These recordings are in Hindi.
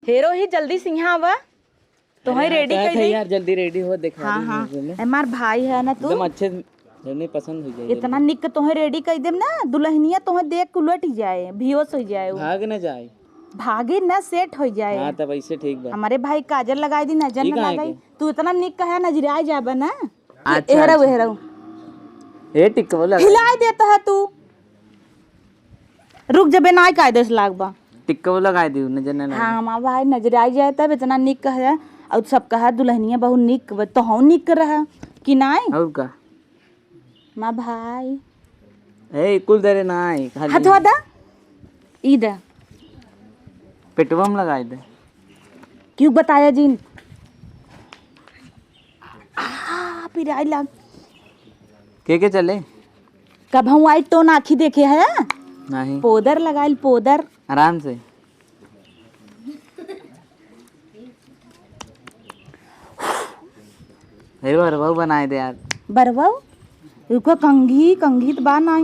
हेरो ही जल्दी सिंहा आवा तो है रेडी कर दे यार, जल्दी रेडी हो दिखा। हाँ हाँ हमार भाई है ना तू एकदम अच्छे नहीं पसंद हो जाए। इतना निक तो है रेडी कर देम ना दुल्हनिया तो है देख उलट ही जाए बेहोश हो जाए भाग न जाए, भागे ना सेट हो जाए। हाँ तब ऐसे ठीक बा। हमारे भाई काजल लगाई दी नजर ई न काहे लगाई के? तू इतना निक कहा नजरिया जाबा ना अच्छा, एहरा एहरा ए टिकवा लगा हिलाई देता है तू रुक जबे ना कायदे से लागबा टिकवा लगा दी नजर न लगे। हाँ हमारा भाई नजरिया जाए तब इतना निक कहा और सब कहा दुल्हनिया बहुत निक तो हम निक रहा कि नहीं और का माँ भाई ए कुल दरे ना आई खाली हथवा दा ई दा पेटवा में लगा दे। क्यों बताया जी फिर आई लग के चले कब हम आई तो आँखी देखे है नहीं पोदर लगाइल पोदर आराम से बरबऊ बनाए दे यार। बरवाऊ रुको कंघी कंघी तो बान आई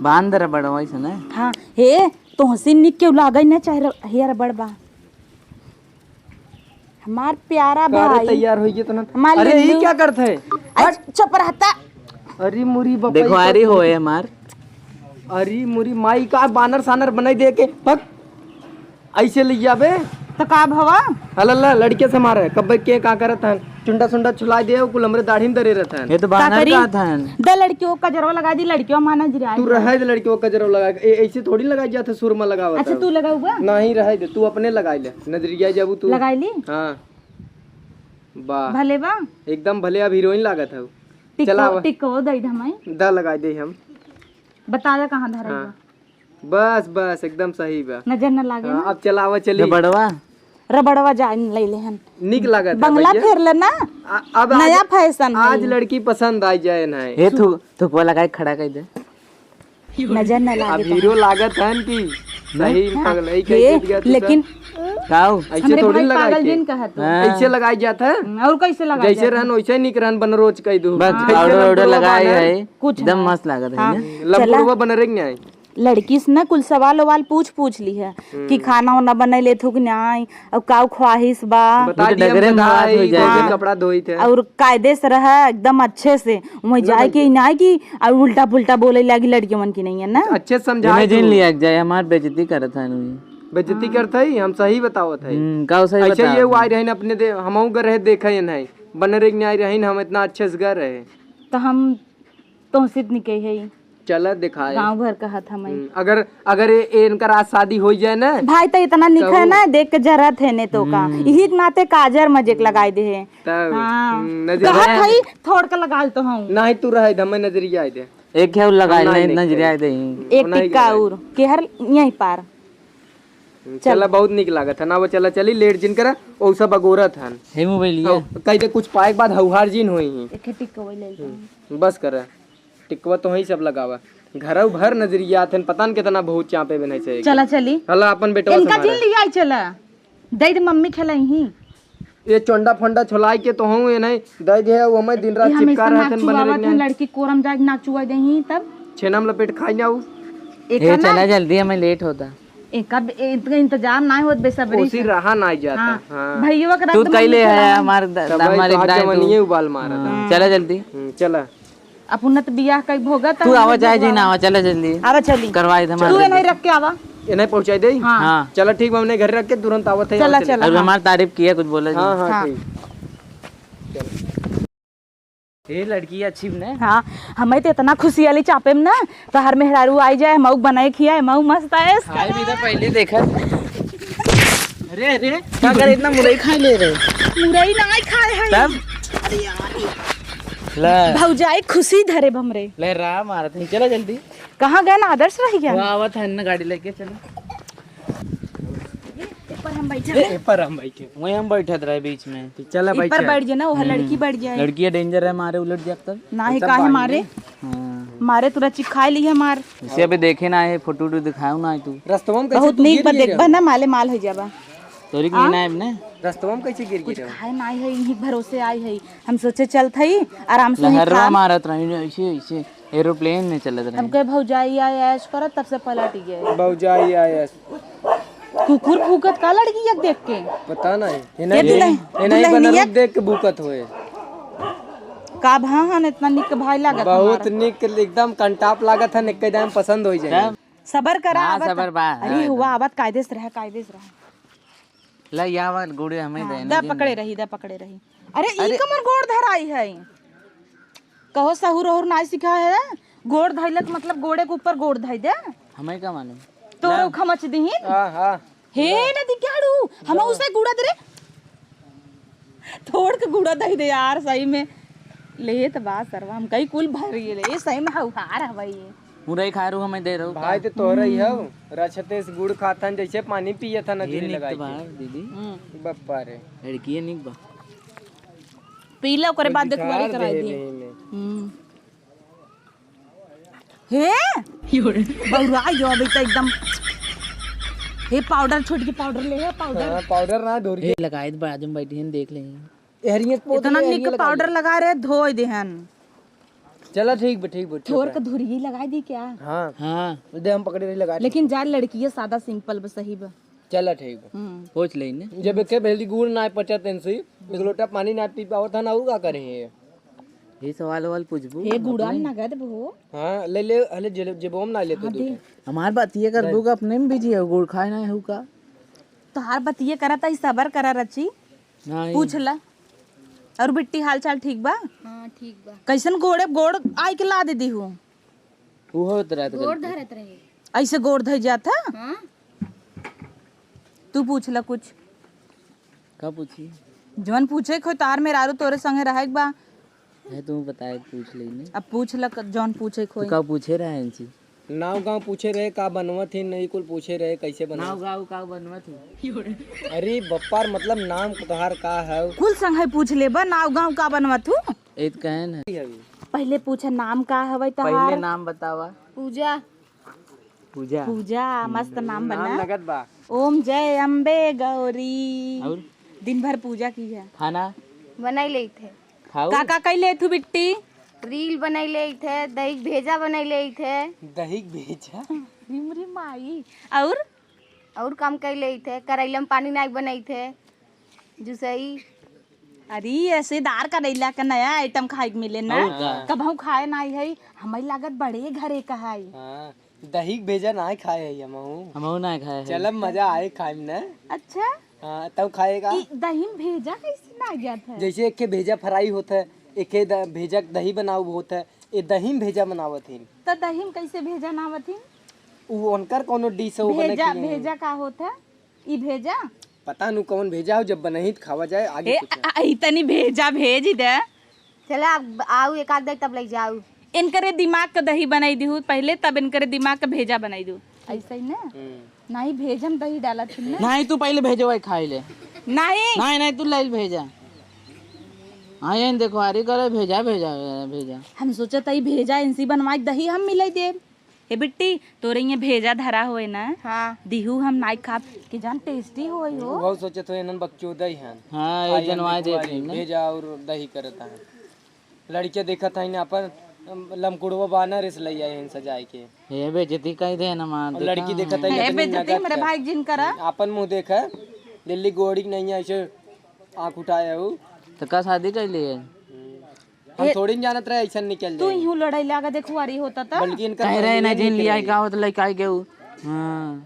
बांध रहा बड़ा वैसे ना। हाँ हे तो हसी निक के लागई ना चाहे हेर बड़बा हमार प्यारा भाई तैयार हो गए तो ना। हमार अरे ये लिल्लू। क्या करते है? चुप रहता अरे मुरी बापा देखो आ रही होए हमार। अरे मुरी माई का बानर सानर बनाई दे के पक ऐसे ले जाबे तो का भवा अल्लाह लड़के से मारे कब के का करत है चुंडा सुंडा छुलाई दे कुल हमरे दाढ़ी में दरे रहता है। ये तो बानर का था। द लड़कियों का जरवा लगा दी लड़कियों माना जिरा तू रहे दे लड़कियों का जरा लगा ऐसे थोड़ी लगाई जाता सुरमा लगावा अच्छा तू लगा हुआ नहीं रहे दे तू अपने लगाई ले नजरिया जब तू लगाई ली हाँ वाह भले बा एकदम भले अब हीरोइन लागत है। चला टिको टिको दई धमाई दा लगाई दे हम बता दे कहां धरे हाँ। बस बस एकदम सही बा। नजर न लागे हाँ, अब चलावा चली बड़वा रबड़वा जान ले लेहन निक लागत है बंगला भैया। फेर लेना अब नया फैशन आज लड़की पसंद आई जाए ना ये थुकवा लगा के खड़ा कर दे। नजर न अब लागे हीरो लागत है कि सही पागल है ये लेकिन काऊ ऐसे हमरे थोड़ी भाई लगाई पागल के जिन कहत ऐसे लगाई जाता है और कैसे लगा जैसे रहन वैसे निक रहन बन रोज कह दू बस ऑर्डर ऑर्डर लगाए है कुछ एकदम मस्त लागत है ना। लंबुड़वा बन रही नहीं लड़की से ना कुल सवाल ववाल पूछ ली है कि खाना वाना बनैले थुक नहीं और काऊ ख्वाहिश बा बता तो दिया डगरे में बात हो भाई जाएगी। कपड़ा धोई थे और कायदे से रहा एकदम अच्छे से वही जाए कि नहीं कि और उल्टा पुल्टा बोले लगी लड़की मन की नहीं है ना अच्छे से समझा जिन्हें जिन लिया जाए हमार बेइज्जती करत है बेइज्जती करता ही हम सही बतावत है काऊ सही ऐसे बता। ये वो आई रहे अपने दे हमहू घर रहे देखे नहीं बन रही नहीं आई रही हम इतना अच्छे से घर रहे तो हम तो सिद्ध निकले है चल दिखाए गाँव भर का हाथ हमें अगर अगर ये इनका आज शादी हो जाए ना भाई तो इतना निखा ना देख के जरूरत है ने तो का यही के नाते काजर मजे के लगाई दे है तब हाँ नजर कहत हई थोड़ के लगा तो हूँ नहीं तू रहे धमे नजरिया आई दे एक है लगाए नहीं नजरिया दे। एक टिक्का और केहर यहीं पार चला बहुत निक लागत है ना वो चला चली लेट जिन करा ओ सब अगोरत हन हे मोबाइल लिया कह दे कुछ पाए के बाद हौहार जिन होई ही एक टिक्का वही ले लो। बस कर टिकवा तो ही सब लगावा घर भर नजरिया आथन पता न कितना बहुत चापे बने से चला चली हला अपन बेटवा इनका समारे। जिन लिया चला दे मम्मी खिलाई ही ये चोंडा फंडा छोलाई के तो हूं ये नहीं दे दे वो हमें दिन रात चिपका रहतन बने रही लड़की कोरम जाग नाक चुआ दे ही तब छेना में लपेट खाई जाऊ एक ये चला जल्दी हमें लेट होता। एक इंतजार ना होत बेसब्री उसी रहा ना जाता हाँ हां भैया का तू कैले है हमार हमारे जवानी उबाल मारा था चला जल्दी चला अपुनत बियाह कई भोगा तू आवा चाहे जी ना आवा चला जल्दी आवा चली करवाई दे तू हमारे। नहीं रख के आवा ये नहीं पहुंचाई दे हाँ हाँ चला ठीक हमने घर रख के तुरंत आवत है चला चला अब हमारी तारीफ किया कुछ बोला हां जी। हां ठीक ये लड़की अच्छी ने हाँ हमें तो इतना खुशी वाली चापे में ना तो हर मेहरारू आई जाए मऊ बनाए खिया मऊ मस्त है हाय भी तो पहले देखा। अरे अरे क्या कर इतना मुरई खा ले रहे मुरई ना खाए है तब ले भौजाई खुशी धरे भमरे ले रहा मारत नहीं चला जल्दी कहाँ गए ना आदर्श रह गया वो आवत है ना गाड़ी लेके चलो पर हम बैठे पर हम भाई के वहीं हम बैठे रहे बीच में चला भाई पर बैठ जाए ना वो लड़की बैठ जाए लड़की डेंजर है मारे उलट जाए तब। ना ही काहे मारे हाँ मारे तुरा चिखाई ली है मार इसे अभी देखे ना है फोटो दिखाऊ ना है तू रस्तवा में कैसे बहुत नीक पर देखबा ना माले माल हो जाबा तोरी की ना है ने रस्तवा में कैसे गिर गिरा खाए ना आई है यही भरोसे आई है हम सोचे चल थई आराम से ही लहरवा खा मारत रही ऐसे ऐसे एरोप्लेन में चलत रहे। अब के भौजाई आई ऐश करत तब से पलट गए भौजाई आयस कुकुर भूकत का लड़की यक देख के पता नहीं ये नहीं बनल देख के भूकत होए। का भान इतना निक भाई लागत बहुत निक एकदम कंटाप लागत है, निक एकदम पसंद हो जाए। सबर करा हाँ, आवत। सबर बा। अरे हुआ आवत कायदे से रहा ला यावा गुड़े हमें दे दा पकड़े रही अरे ई कमर गोड़ धराई है कहो सहूर और नाई सिखा है गोड़ धइलत मतलब गोड़े के ऊपर गोड़ धइ दे हमें का मालूम। तोरो खमच दही हां हां हे न दिखाड़ू हम उसे गुड़ा दे रे थोड़ के गुड़ा दही दे यार सही में ले त बा सरवा हम कई कुल भर ले सही में हार हवई मुरई खा रू हमें दे रहो भाई तो तोरा ही हो रछते से गुड़ खातन जैसे पानी पिए था नदी लगाई के। दीदी बप्पा रे लड़की है निक बा पीला ओकरे बाद देखवारी कराई दी हे बौरा जो अभी तो एकदम हे पाउडर छोट के पाउडर ले है पाउडर पाउडर ना धोरी ए लगाए तो बाजू में बैठी हैं देख लेंगे एहरियत इतना निक पाउडर लगा रहे धोई देहन चला ठीक बा थोड़ के धुरी लगा दी क्या हां हाँ दे हम पकड़े रही लगा लेकिन जा लड़की है सादा सिंपल बस सही बा चला ठीक बा पूछ लेने जब के भेली गुड़ ना पचत इनसे एक लोटा पानी ना पी पावत ना और का करे ये सवाल पूछबू हे गुड़ा नगद भो हां ले हले जेबोम ना ले तो दो हमार बात ये कर दूगा अपने में बिजी है गुड़ खाए ना है का तोहार बतिये करा त सबर करा रची नहीं पूछ ला और बिट्टी हाल चाल ठीक बा हाँ ठीक बा। कैसन गोड़ आई के ला दे दी हूँ वो होत रहत गोड़ धरत रहे। ऐसे गोड़ धई जाता हाँ तू पूछ ला कुछ का पूछी जवन पूछे खो तार में रारू तोरे संगे रहे बा है तू बताए पूछ लेने अब पूछ ला जौन पूछे खो का पूछे रहे इनसी नाव गांव पूछे रहे का बनवत ही नहीं कुल पूछे रहे कैसे नाव बनवा गाँव का बनवत हूँ अरे बप्पार मतलब नाम तोहार का है कुल संगे पूछ ले बा नाव गाँव का बनवत हूँ एक कहन है पहले पूछे नाम का हवै पहले तोहार नाम बतावा पूजा पूजा पूजा मस्त नाम बना लगत बा ओम जय अम्बे गौरी और दिन भर पूजा की है खाना बनाई ले थे, खाओ काका कैले थू बिट्टी रील बनाई ले थे, दही भेजा बनाई ले थे दही भेजा रिमरी माई और काम कर ले थे, करेला में पानी नाक बनाई थे जुसई। अरे ऐसे दार करेला का नया आइटम खाए के मिले ना कबहू खाए नहीं है हमारी लागत बड़े घरे का है हां दही भेजा ना खाए है हम ना खाए चल मजा आए खाए में ना अच्छा हां तब खाएगा दही में भेजा कैसे ना गया था जैसे एक के भेजा फ्राई होता है एक के भेजा दही बनाऊ होता है ये दही में भेजा बनावत है तो दही में कैसे भेजा ना बथी वो उनकर कोनो डिश हो बने भेजा भेजा का होता ई भेजा पता नु कौन भेजा हो जब बनही तो खावा जाए आगे कुछ इतनी भेजा भेज दे चला आओ एक आध तब ले जाओ इनकरे दिमाग का दही बनाई दी पहले तब इनकरे दिमाग का भेजा बनाई दू ऐसा ही ना नहीं भेजम दही डाला थी ना नहीं तू पहले भेजो भाई खाई ले नहीं नहीं तू ले भेजा हाँ ये देखो अरे करे भेजा भेजा भेजा हम सोचा था भेजा इनसी बनवाई दही हम मिलाई दे हे बिट्टी तोरे ये भेजा धरा होए ना हाँ दिहू हम नाई खा कि जान टेस्टी होई हो बहुत सोचे तो इनन बच्चों दही हैं हाँ ये जनवाए देते हैं भेजा और दही करता है लड़के देखा था इन अपन लमकुड़वा बानर इस लैया इन सजाए के ये बेजती कही दे ना मार और लड़की देखा था है बेइज्जती मेरे भाई जिन करा अपन मुंह देखा दिल्ली गोड़ी नहीं ऐसे आँख उठाया हो तो का शादी कर लिए हम थोड़ी नहीं जानत रहे ऐसा निकल तू जाए यूं लड़ाई लागा देखो वारी होता था बल्कि इनका कह रहे ना जिन लिया का होत लइका के हां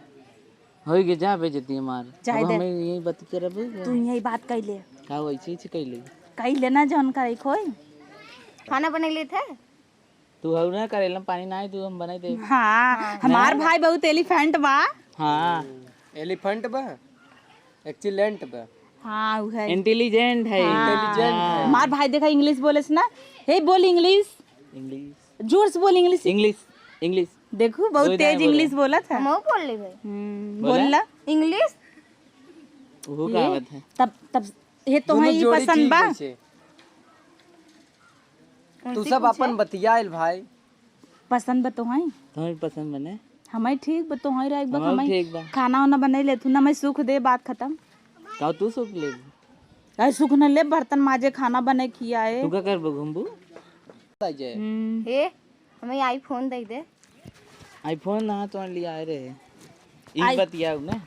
होई के जा बेजती मार जाए अब दे। हमें यही बात करब तू यही बात कैले का वैसे ही कैले कैले ना जौन करे खोई खाना बनाई ले थे। तू हउ ना करेला पानी ना तू हम बनाई दे हाँ हमार भाई बहुत एलिफेंट बा हां एलिफेंट बा एक्सीलेंट बा हाँ वो है इंटेलिजेंट है इंटेलिजेंट है हमार भाई देखा इंग्लिश बोले से ना हे बोल इंग्लिश इंग्लिश जोर से बोल इंग्लिश इंग्लिश इंग्लिश देखो बहुत तेज इंग्लिश बोला था हम बोल ले भाई बोल ला इंग्लिश। वो का बात है तब तब हे तो है जोड़ी पसंद चीज बा वैसे। तू सब अपन बतियाल भाई पसंद बा तो है तुम्हें पसंद बने हमें ठीक बा तो है रह बा हमार ठीक बा खाना वाना बने ले तू ना मैं सुख दे बात खत्म का तू सुख ले अरे सुख न ले बर्तन माजे खाना बने खियाए तू का कर घुमबू आ जाए हे हमें आईफोन दे दे। आईफोन ना तो लिया रहे ई बतियाऊ ना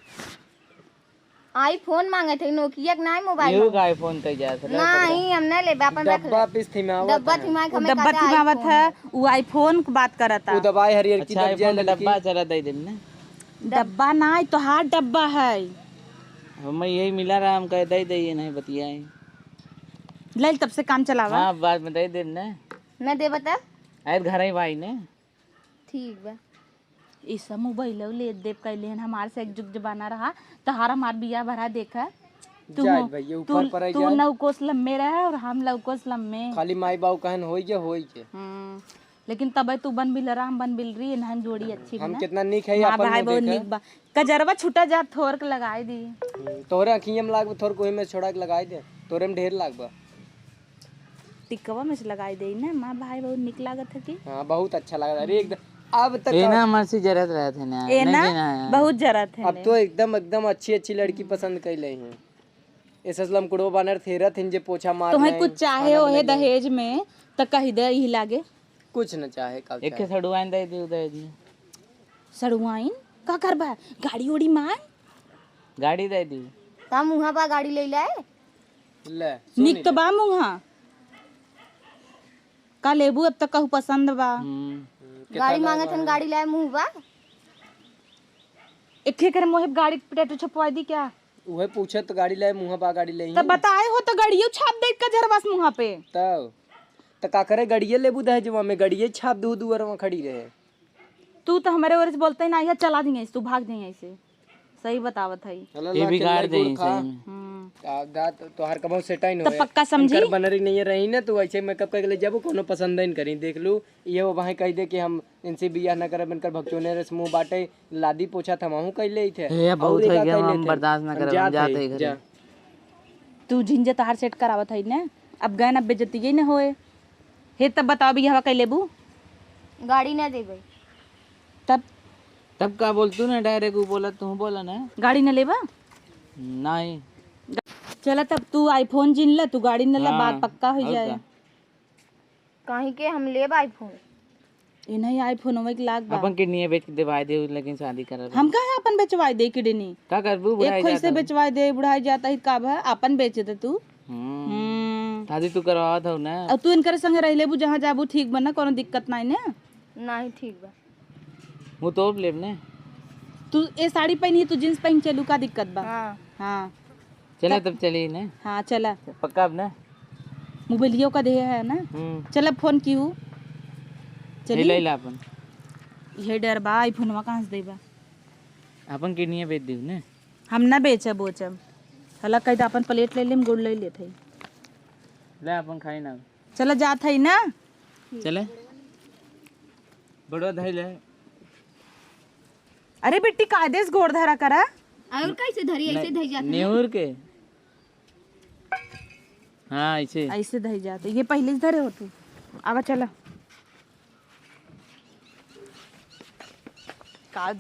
आईफोन मांगे थे नोकिया के नहीं मोबाइल यू का आईफोन कह जा नहीं हम नहीं लेबे अपन रख डब्बा ले पिस थी में आवत डब्बा थी मां हमें डब्बा कहता थिमावत है वो आईफोन की बात करता वो दवाई हरियर की अच्छा दब जाए आईफोन का डब्बा चला दे दे ना डब्बा ना तो हाथ डब्बा है हमें यही मिला रहा हम कह दे दे नहीं बतियाए ले तब से काम चलावा हाँ बात में दे दे ना न दे बता आए घर ही भाई ने ठीक बा ई सब मोबाइल ले देव कैले हमार से एक जुग जमाना रहा तहार हमार बिया भरा देखा तू जाए भैया ऊपर पर आई तू जाए नौकोस लम्बे रहे और हम लौकोस लम्बे खाली माई बाबू कहन होई के लेकिन तब तू बन बिल रहा हम बन बिल रही नहन जोड़ी अच्छी हम बना कितना निक है माँ अपन भाई में बहुत देख निक बा कजरवा छुटा जा थोर के लगाई दी तोरे अखियम लाग थोर कोई में छोड़ा के लगाई दे तोरे में ढेर लाग बा टिकवा में से लगाई दे ना माँ भाई बहुत निक लागत है कि हां बहुत अच्छा लगा अरे एकदम अब तक ये ना मर्सी जरूरत रहे थे ना ए ना नहीं ना बहुत जरूरत है अब तो एकदम अच्छी लड़की पसंद कैले हैं ऐसा लमकुड़ो बानर थेरत हिन जे पोछा मार तुम्हें कुछ चाहे ओहे दहेज में तो कही दे यही लागे कुछ न चाहे का एक सड़ुआन दे दी दे दी सड़ुआइन का करबा गाड़ी उड़ी मांग गाड़ी दे दी ता मुहा बा गाड़ी ले लाए ले निक तो बा मुहा का लेबू अब तक कहू पसंद बा गाड़ी मांगे थे गाड़ी लाए मुंह बा इखे करे मोहे गाड़ी टैटू छपवा दी क्या उहे पूछत तो गाड़ी ले मुंह बा गाड़ी ले तब बताए हो तो गाड़ियों छाप दे का झरवास मुहा पे तब तो का करे गड़िए लेबू दहेजवा में गड़िए छाप दू दुअरवा खड़ी रहे तू तो हमारे ओर से बोलते ही ना ये चला देंगे तू भाग देंगे ऐसे सही बतावत है ये बिगाड़ दे सही में तोहार कबो सेटाइन तो होए पक्का समझी इनकर बनरी नहीं रही ना तू ऐसे मेकअप करके ले जाबो कोनो पसंद नहीं करी देख लू ये वो वहां कह दे कि हम इनसे बियाह न करे बनकर भक्चोने रस मुंह बाटे लादी पोछा थमाहू कैले ही थे ये बहुत और हो एका गया कैले हम थे। बर्दाश्त ना करे हम जाते ही जा। घर तू झिंझे तहार सेट करावत है ना अब गए ना बेजती ही ना होए हे तब बताओ भी हवा कैले बू गाड़ी ना देबे तब का बोल तू ना डायरेक्ट बोला तू बोला ना गाड़ी न लेबा नहीं चला तब तू आईफोन जिन ला तू गाड़ी न ला हाँ, बात पक्का हो और जाए क्या? कहीं के हम लेब आईफोन ये नहीं आईफोन होवे के लाग बा अपन किडनी बेच के दिवाई दे लेकिन शादी कर हम कहा अपन बेचवाई दे किडनी का करबू एक बुढ़ाई खोई से जाता बेचवाई दे बुढ़ाई जाता ही का भा अपन बेचे दे तू शादी तू करवावत हो ना अब तू इनकर संग रह लेबू जहाँ जाबू ठीक बना कोनो दिक्कत नहीं ना नहीं ठीक बा मुँह तोड़ लेब ने तू ये साड़ी पहनी तू जींस पहन चलू का दिक्कत बा हाँ हाँ चले तब चली ने हाँ चला पक्का अब ना मोबाइलियों का देह है ना चल फोन की हूँ ले चली ला अपन ये डर बा आईफोनवा कहाँ से देबा अपन किडनी बेच दी ने हम ना बेचब बोचब हला कही अपन प्लेट ले लेम गुड़ ले लेते ले अपन खाई ना चला जात है ना चले बड़ो धई ले अरे बेटी कायदेस गोड़ धरा करा और कैसे धरी ऐसे धरी जाते नेहूर के हाँ ऐसे ऐसे धई जाते ये पहले से धरे हो तू आवा चला का